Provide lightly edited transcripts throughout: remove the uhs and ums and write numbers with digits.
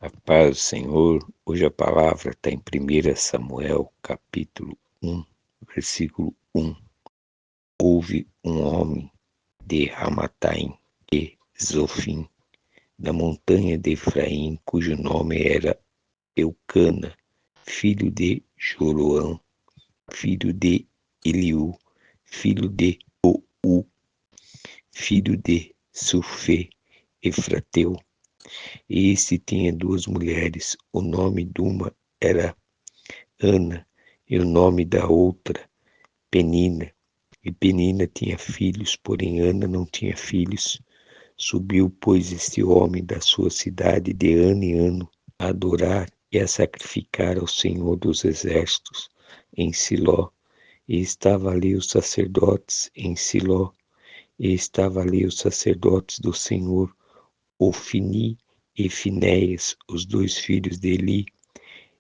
A paz do Senhor, hoje a palavra está em 1 Samuel, capítulo 1, versículo 1. Houve um homem de Ramataim e Zofim, da montanha de Efraim, cujo nome era Eucana, filho de Joroão, filho de Eliú, filho de Ou, filho de Sufê, Efrateu. E este tinha duas mulheres, o nome de uma era Ana, e o nome da outra, Penina. E Penina tinha filhos, porém Ana não tinha filhos. Subiu, pois, este homem da sua cidade de ano em ano a adorar e a sacrificar ao Senhor dos Exércitos em Siló. E estava ali os sacerdotes em Siló, e estava ali os sacerdotes do Senhor, Ofni e Finéias, os dois filhos de Eli.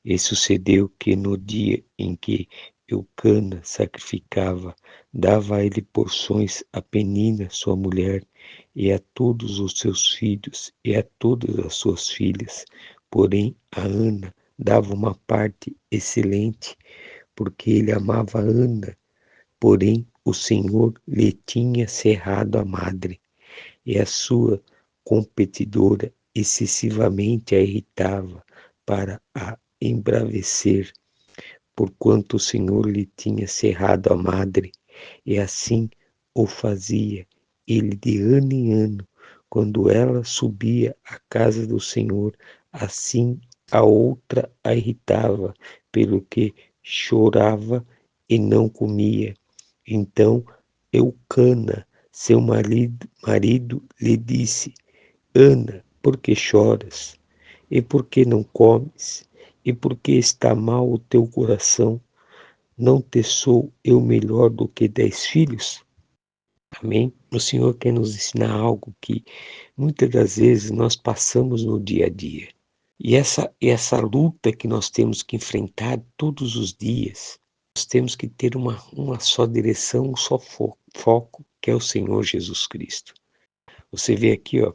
E sucedeu que no dia em que Eucana sacrificava, dava a ele porções a Penina, sua mulher, e a todos os seus filhos, e a todas as suas filhas. Porém, a Ana dava uma parte excelente, porque ele amava Ana. Porém, o Senhor lhe tinha cerrado a madre, e a sua competidora excessivamente a irritava para a embravecer, porquanto o Senhor lhe tinha cerrado a madre, e assim o fazia ele de ano em ano, quando ela subia à casa do Senhor, assim a outra a irritava, pelo que chorava e não comia. Então Eucana, seu marido lhe disse: Ana, por que choras? E por que não comes? E por que está mal o teu coração? Não te sou eu melhor do que 10 filhos? Amém? O Senhor quer nos ensinar algo que muitas das vezes nós passamos no dia a dia. E essa luta que nós temos que enfrentar todos os dias, nós temos que ter uma só direção, um só foco, que é o Senhor Jesus Cristo. Você vê aqui, ó,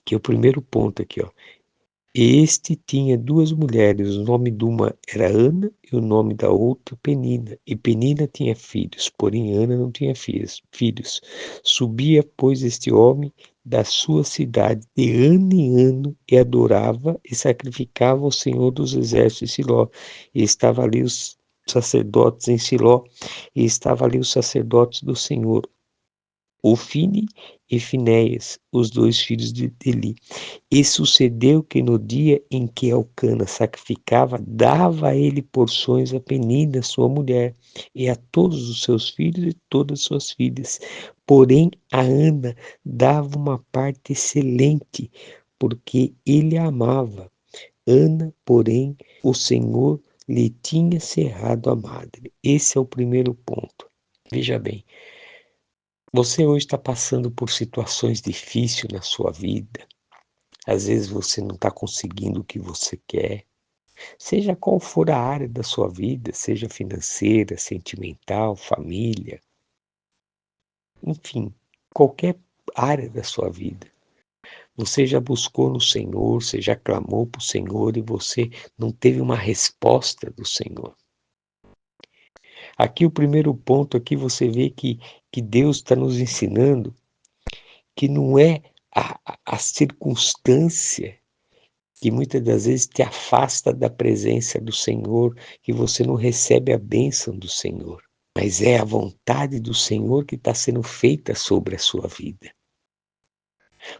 que é o primeiro ponto aqui, ó. Este tinha duas mulheres, o nome de uma era Ana e o nome da outra Penina. E Penina tinha filhos, porém Ana não tinha filhos. Subia, pois, este homem da sua cidade de ano em ano e adorava e sacrificava ao Senhor dos Exércitos em Siló. E estava ali os sacerdotes em Siló, e estava ali os sacerdotes do Senhor, Ofni e Finéias, os dois filhos de Eli. E sucedeu que no dia em que Elcana sacrificava, dava a ele porções a Penina, sua mulher, e a todos os seus filhos e todas as suas filhas. Porém, a Ana dava uma parte excelente, porque ele a amava. Ana, porém, o Senhor lhe tinha cerrado a madre. Esse é o primeiro ponto. Veja bem, você hoje está passando por situações difíceis na sua vida. Às vezes você não está conseguindo o que você quer, seja qual for a área da sua vida, seja financeira, sentimental, família, enfim, qualquer área da sua vida. Você já buscou no Senhor, você já clamou para o Senhor e você não teve uma resposta do Senhor. Aqui o primeiro ponto, aqui você vê que Deus está nos ensinando que não é a circunstância que muitas das vezes te afasta da presença do Senhor, que você não recebe a bênção do Senhor, mas é a vontade do Senhor que está sendo feita sobre a sua vida.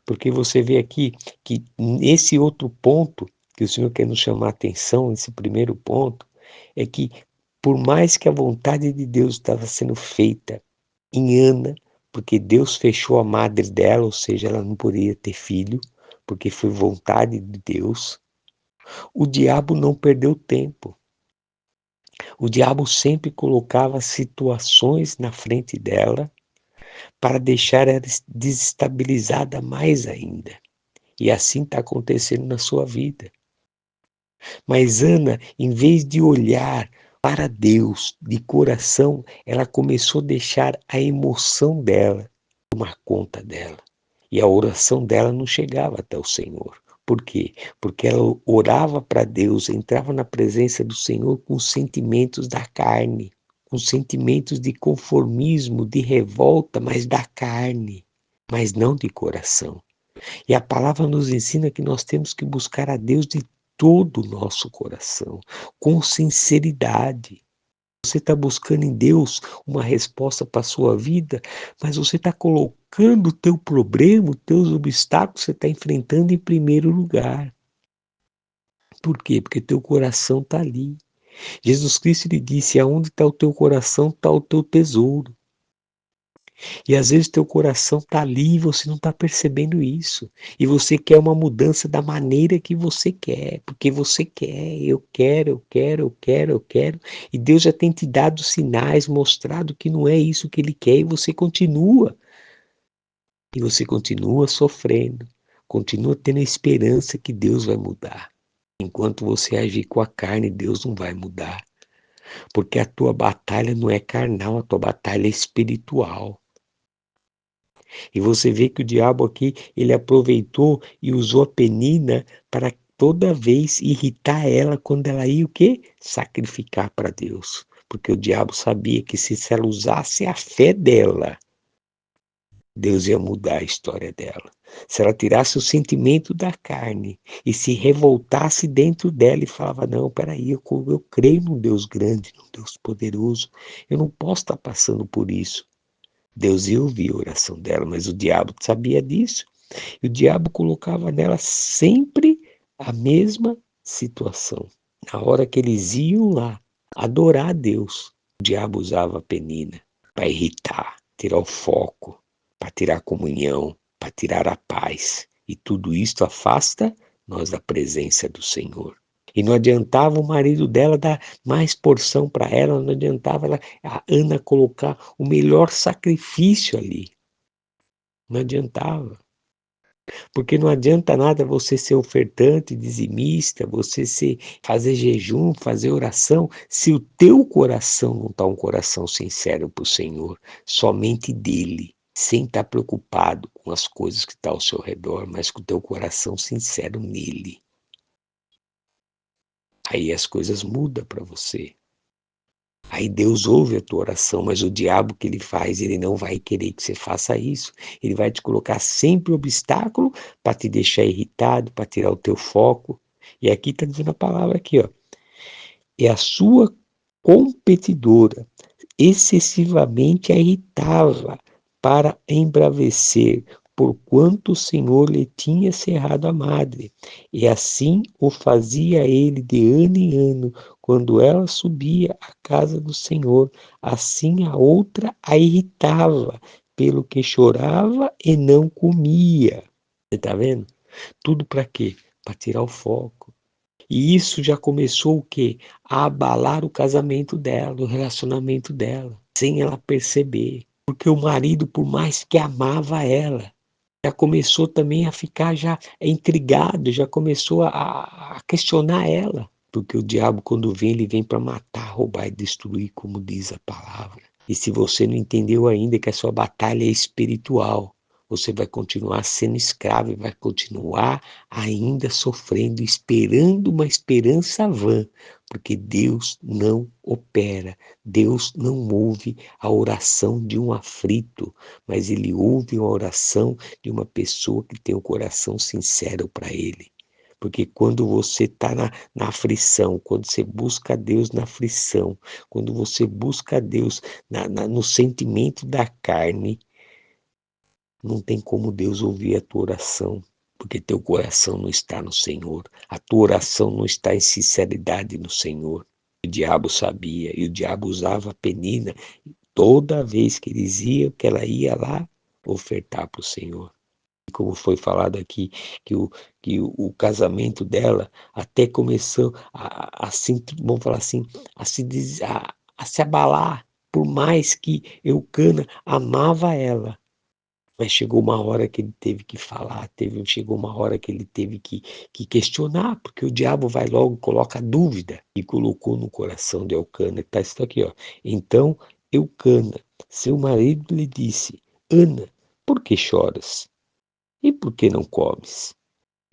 Porque você vê aqui que nesse outro ponto, que o Senhor quer nos chamar a atenção, esse primeiro ponto, é que por mais que a vontade de Deus estava sendo feita em Ana, porque Deus fechou a madre dela, ou seja, ela não poderia ter filho, porque foi vontade de Deus. O diabo não perdeu tempo. O diabo sempre colocava situações na frente dela para deixar ela desestabilizada mais ainda. E assim está acontecendo na sua vida. Mas Ana, em vez de olhar para Deus de coração, ela começou a deixar a emoção dela tomar conta dela. E a oração dela não chegava até o Senhor. Por quê? Porque ela orava para Deus, entrava na presença do Senhor com sentimentos da carne, com sentimentos de conformismo, de revolta, mas da carne, mas não de coração. E a palavra nos ensina que nós temos que buscar a Deus de todo o nosso coração, com sinceridade. Você está buscando em Deus uma resposta para a sua vida, mas você está colocando o teu problema, os teus obstáculos, você está enfrentando em primeiro lugar. Por quê? Porque teu coração está ali. Jesus Cristo lhe disse: aonde está o teu coração, está o teu tesouro. E às vezes teu coração está ali e você não está percebendo isso. E você quer uma mudança da maneira que você quer, porque você quer, eu quero, eu quero, eu quero, eu quero. E Deus já tem te dado sinais, mostrado que não é isso que Ele quer, e você continua. E você continua sofrendo, continua tendo a esperança que Deus vai mudar. Enquanto você agir com a carne, Deus não vai mudar. Porque a tua batalha não é carnal, a tua batalha é espiritual. E você vê que o diabo aqui, ele aproveitou e usou a Penina para toda vez irritar ela quando ela ia o quê? Sacrificar para Deus. Porque o diabo sabia que se ela usasse a fé dela, Deus ia mudar a história dela. Se ela tirasse o sentimento da carne e se revoltasse dentro dela e falava, não, peraí, eu creio num Deus grande, num Deus poderoso, eu não posso estar passando por isso. Deus ia ouvir a oração dela, mas o diabo sabia disso. E o diabo colocava nela sempre a mesma situação. Na hora que eles iam lá adorar a Deus, o diabo usava a Penina para irritar, tirar o foco, para tirar a comunhão, para tirar a paz. E tudo isto afasta nós da presença do Senhor. E não adiantava o marido dela dar mais porção para ela, não adiantava a Ana colocar o melhor sacrifício ali. Não adiantava. Porque não adianta nada você ser ofertante, dizimista, você fazer jejum, fazer oração, se o teu coração não está um coração sincero para o Senhor, somente dele, sem estar preocupado com as coisas que estão ao seu redor, mas com o teu coração sincero nele. Aí as coisas mudam para você. Aí Deus ouve a tua oração, mas o diabo que ele faz, ele não vai querer que você faça isso. Ele vai te colocar sempre obstáculo para te deixar irritado, para tirar o teu foco. E aqui está dizendo a palavra aqui, ó. É a sua competidora excessivamente a irritava para embravecer, porquanto o Senhor lhe tinha cerrado a madre, e assim o fazia ele de ano em ano, quando ela subia à casa do Senhor, assim a outra a irritava, pelo que chorava e não comia. Você está vendo? Tudo para quê? Para tirar o foco. E isso já começou o quê? A abalar o casamento dela, o relacionamento dela, sem ela perceber. Porque o marido, por mais que amava ela, já começou também a ficar já intrigado, já começou a questionar ela. Porque o diabo, quando vem, ele vem para matar, roubar e destruir, como diz a palavra. E se você não entendeu ainda que a sua batalha é espiritual, você vai continuar sendo escravo e vai continuar ainda sofrendo, esperando uma esperança vã, porque Deus não opera, Deus não ouve a oração de um aflito, mas Ele ouve a oração de uma pessoa que tem o coração sincero para Ele. Porque quando você está na aflição, quando você busca Deus na aflição, quando você busca Deus no sentimento da carne, não tem como Deus ouvir a tua oração, porque teu coração não está no Senhor, a tua oração não está em sinceridade no Senhor. O diabo sabia, e o diabo usava a Penina toda vez que eles iam, que ela ia lá ofertar para o Senhor. Como foi falado aqui, que o casamento dela até começou assim, vamos falar assim, a se abalar, por mais que Eucana amava ela. Mas chegou uma hora que ele teve que falar, chegou uma hora que ele teve que questionar, porque o diabo vai logo, coloca dúvida, e colocou no coração de Eucana, está isso aqui, ó. Então Eucana, seu marido, lhe disse, Ana, por que choras? E por que não comes?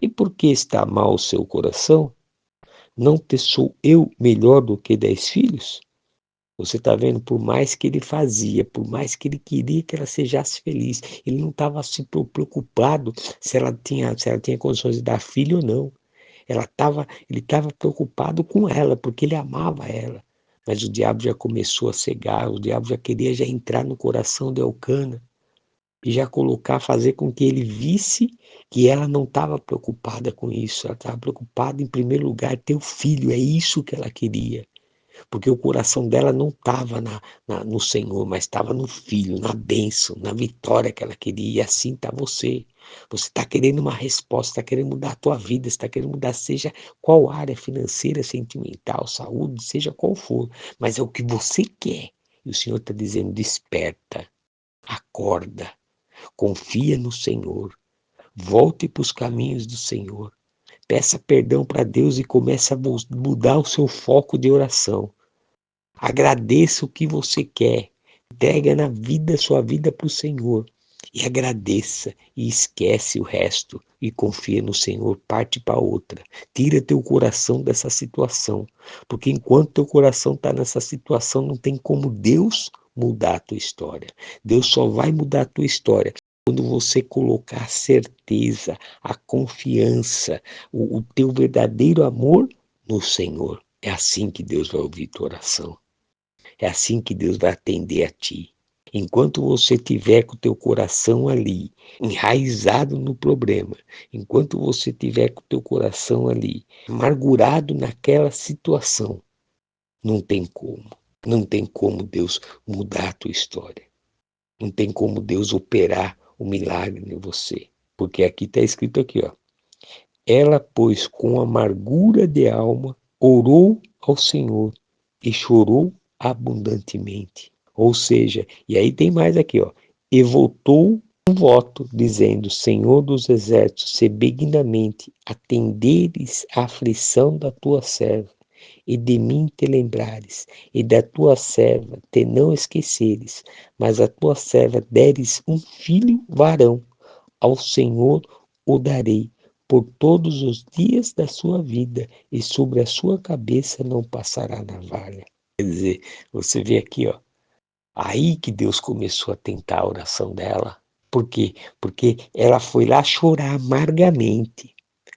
E por que está mal o seu coração? Não te sou eu melhor do que 10 filhos? Você está vendo, por mais que ele fazia, por mais que ele queria que ela sejasse feliz, ele não estava se preocupado se ela tinha condições de dar filho ou não. Ele estava preocupado com ela, porque ele amava ela. Mas o diabo já começou a cegar, o diabo já queria entrar no coração de Elcana e já fazer com que ele visse que ela não estava preocupada com isso. Ela estava preocupada, em primeiro lugar, ter o filho, é isso que ela queria. Porque o coração dela não estava no Senhor, mas estava no filho, na bênção, na vitória que ela queria. E assim está você. Você está querendo uma resposta, está querendo mudar a tua vida, está querendo mudar, seja qual área financeira, sentimental, saúde, seja qual for. Mas é o que você quer. E o Senhor está dizendo: desperta, acorda, confia no Senhor, volte para os caminhos do Senhor. Peça perdão para Deus e comece a mudar o seu foco de oração. Agradeça o que você quer. Entrega sua vida para o Senhor. E agradeça e esquece o resto e confia no Senhor, parte para outra. Tira teu coração dessa situação, porque enquanto teu coração está nessa situação, não tem como Deus mudar a tua história. Deus só vai mudar a tua história quando você colocar a certeza, a confiança, o teu verdadeiro amor no Senhor. É assim que Deus vai ouvir tua oração. É assim que Deus vai atender a ti. Enquanto você tiver com o teu coração ali, enraizado no problema, enquanto você tiver com o teu coração ali, amargurado naquela situação, não tem como. Não tem como Deus mudar a tua história. Não tem como Deus operar o milagre em você. Porque aqui está escrito aqui, ó. Ela, pois, com amargura de alma, orou ao Senhor e chorou abundantemente. Ou seja, e aí tem mais aqui, ó. E voltou um voto, dizendo: Senhor dos exércitos, se benignamente atenderes a aflição da tua serva, e de mim te lembrares, e da tua serva te não esqueceres, mas a tua serva deres um filho varão, ao Senhor o darei por todos os dias da sua vida, e sobre a sua cabeça não passará navalha. Quer dizer, você vê aqui, ó, aí que Deus começou a tentar a oração dela. Por quê? Porque ela foi lá chorar amargamente,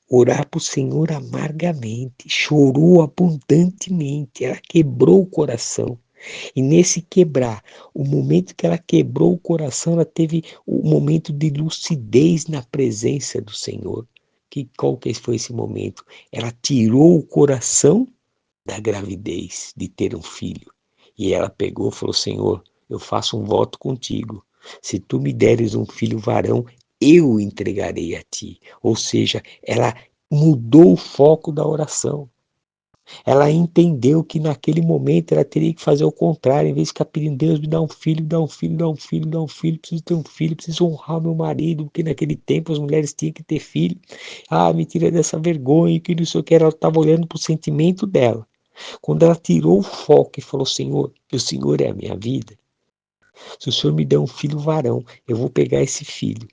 orar para o Senhor amargamente, chorou abundantemente, ela quebrou o coração. E nesse quebrar, o momento que ela quebrou o coração, ela teve o momento de lucidez na presença do Senhor. Qual que foi esse momento? Ela tirou o coração da gravidez, de ter um filho. E ela pegou e falou: Senhor, eu faço um voto contigo. Se tu me deres um filho varão, eu o entregarei a ti. Ou seja, ela mudou o foco da oração. Ela entendeu que naquele momento ela teria que fazer o contrário, em vez de ficar pedindo: Deus, me dá um filho, dá um filho, dá um filho, dá um filho, preciso ter um filho, preciso honrar o meu marido, porque naquele tempo as mulheres tinham que ter filho. Ah, me tira dessa vergonha, que não sei o que. Ela estava olhando para o sentimento dela. Quando ela tirou o foco e falou: Senhor, o Senhor é a minha vida, se o Senhor me der um filho varão, eu vou pegar esse filho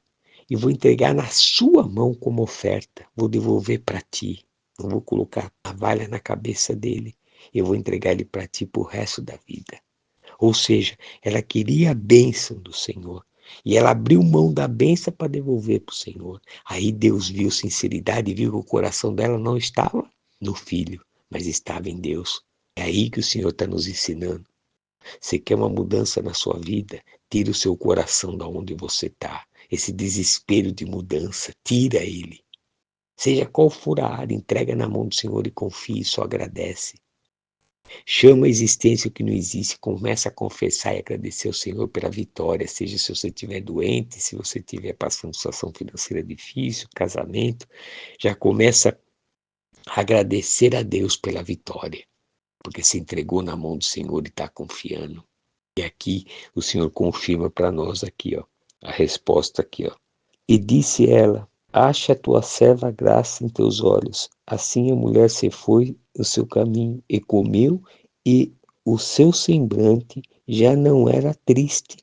e vou entregar na sua mão como oferta, vou devolver para ti, não vou colocar navalha na cabeça dele, eu vou entregar ele para ti por resto da vida. Ou seja, ela queria a bênção do Senhor. E ela abriu mão da bênção para devolver para o Senhor. Aí Deus viu sinceridade e viu que o coração dela não estava no filho, mas estava em Deus. É aí que o Senhor está nos ensinando. Você quer uma mudança na sua vida? Tira o seu coração da onde você está. Esse desespero de mudança, tira ele. Seja qual for a área, entrega na mão do Senhor e confie e só agradece. Chama a existência o que não existe, começa a confessar e agradecer ao Senhor pela vitória, seja se você estiver doente, se você estiver passando situação financeira difícil, casamento, já começa a agradecer a Deus pela vitória, porque se entregou na mão do Senhor e está confiando. E aqui o Senhor confirma para nós aqui, ó, a resposta aqui, ó. E disse ela: acha a tua serva graça em teus olhos. Assim a mulher se foi o seu caminho e comeu, e o seu semblante já não era triste.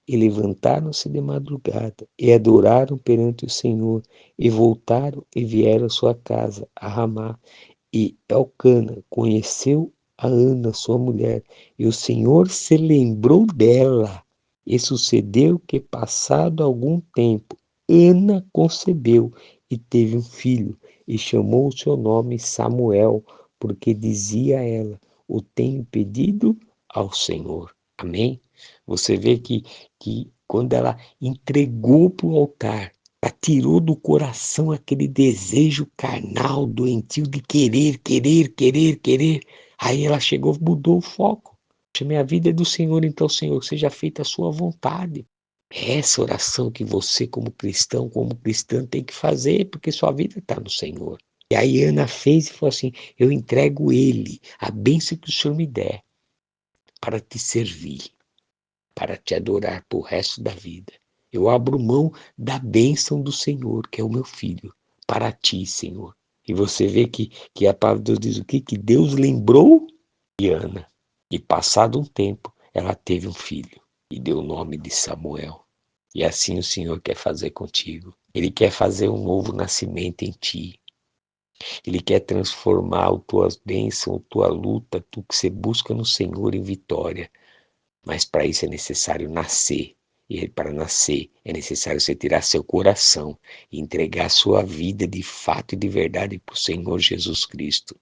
E levantaram-se de madrugada, e adoraram perante o Senhor, e voltaram e vieram à sua casa, a Ramá. E Elcana conheceu a Ana, sua mulher, e o Senhor se lembrou dela. E sucedeu que, passado algum tempo, Ana concebeu e teve um filho, e chamou o seu nome Samuel, porque dizia ela: O tenho pedido ao Senhor. Amém? Você vê que quando ela entregou para o altar, ela tirou do coração aquele desejo carnal, doentio de querer, querer, querer, querer. Aí ela chegou, mudou o foco. Minha vida é do Senhor, então, Senhor, seja feita a sua vontade. É essa oração que você, como cristão, como cristã, tem que fazer, porque sua vida está no Senhor. E aí Ana fez e falou assim: eu entrego ele, a bênção que o Senhor me der, para te servir, para te adorar por resto da vida. Eu abro mão da bênção do Senhor, que é o meu filho, para ti, Senhor. E você vê que a palavra de Deus diz o quê? Que Deus lembrou de Ana. E passado um tempo, ela teve um filho e deu o nome de Samuel. E assim o Senhor quer fazer contigo. Ele quer fazer um novo nascimento em ti. Ele quer transformar as tuas bênçãos, a tua luta, tudo que você busca no Senhor em vitória. Mas para isso é necessário nascer. E para nascer é necessário você tirar seu coração e entregar sua vida de fato e de verdade para o Senhor Jesus Cristo.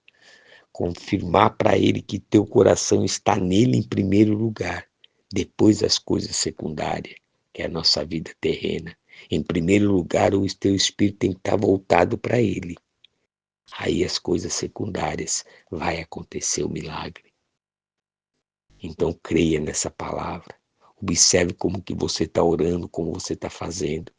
Confirmar para Ele que teu coração está nele em primeiro lugar. Depois as coisas secundárias, que é a nossa vida terrena. Em primeiro lugar, o teu espírito tem que estar voltado para Ele. Aí as coisas secundárias vai acontecer o milagre. Então creia nessa palavra. Observe como que você está orando, como você está fazendo.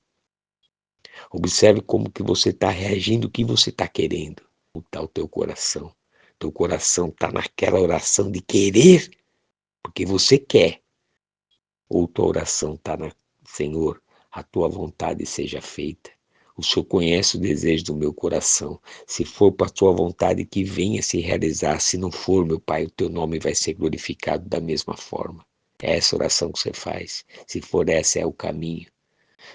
Observe como que você está reagindo, o que você está querendo. Como está o teu coração. Teu coração está naquela oração de querer, porque você quer. Ou tua oração está na Senhor, a tua vontade seja feita. O Senhor conhece o desejo do meu coração. Se for para a tua vontade, que venha se realizar. Se não for, meu Pai, o teu nome vai ser glorificado da mesma forma. É essa oração que você faz. Se for essa, é o caminho.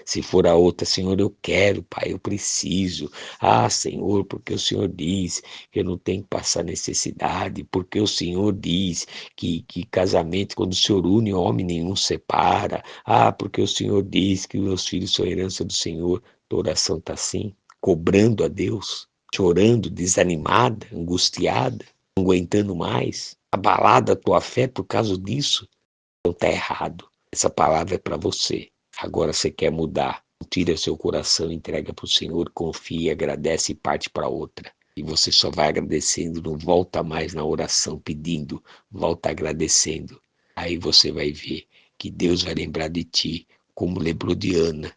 Se for a outra, Senhor, eu quero, Pai, eu preciso. Ah, Senhor, porque o Senhor diz que eu não tenho que passar necessidade, porque o Senhor diz que casamento, quando o Senhor une, homem nenhum separa. Ah, porque o Senhor diz que os meus filhos são herança do Senhor. Tua oração está assim, cobrando a Deus, chorando, desanimada, angustiada, não aguentando mais, abalada a tua fé por causa disso. Então está errado. Essa palavra é para você. Agora você quer mudar. Tira seu coração, entrega para o Senhor, confia, agradece e parte para outra. E você só vai agradecendo, não volta mais na oração pedindo, volta agradecendo. Aí você vai ver que Deus vai lembrar de ti, como lembrou de Ana.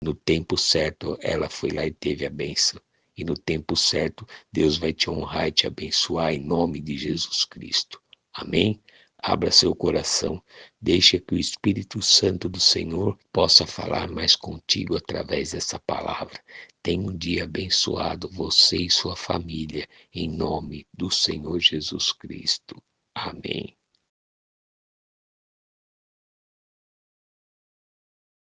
No tempo certo, ela foi lá e teve a bênção. E no tempo certo, Deus vai te honrar e te abençoar em nome de Jesus Cristo. Amém? Abra seu coração, deixa que o Espírito Santo do Senhor possa falar mais contigo através dessa palavra. Tenha um dia abençoado, você e sua família, em nome do Senhor Jesus Cristo. Amém.